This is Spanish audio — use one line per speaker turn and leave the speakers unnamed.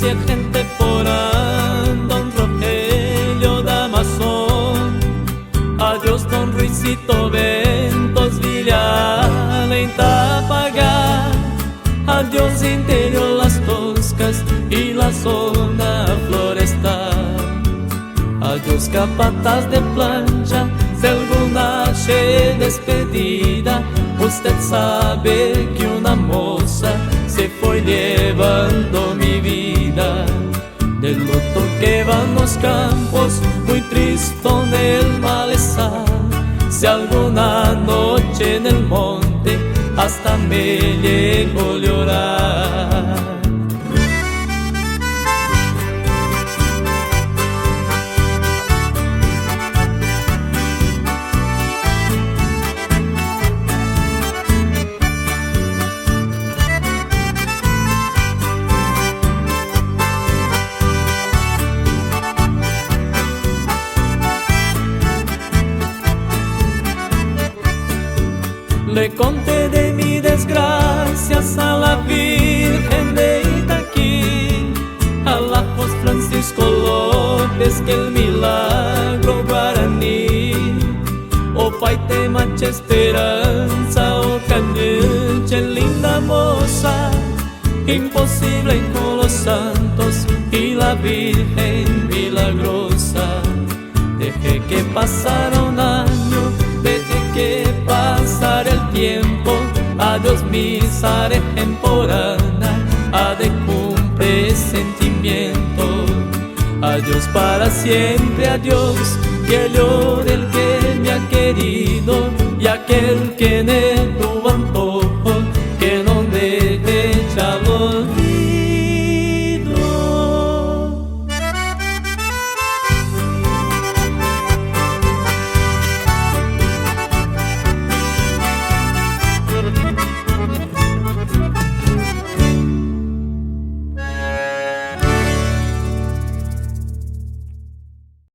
Gracias gente porán, don Rogelio Damazón. Adiós don Ruizito Ventos Villar en Tapagar. Adiós interior Las Toscas y la zona forestal. Adiós capataz de plancha, si alguna noche despedida. Usted sabe que una moza se fue llevando mi vida. Del luto que van los campos, muy triste en el malezar. Si alguna noche en el monte hasta me llegó a llorar. Le conté de mi desgracias a la Virgen de Itaquí, a la voz Francisco López que el milagro guaraní. O pai te macha esperanza, o cañeche linda moza, imposible con los santos y la Virgen milagrosa. Dejé que pasara un año, dejé que pasara el tiempo. Adiós mi sare temporana, ha de cumplir sentimiento. Adiós para siempre, adiós, que llore el que me ha querido y aquel que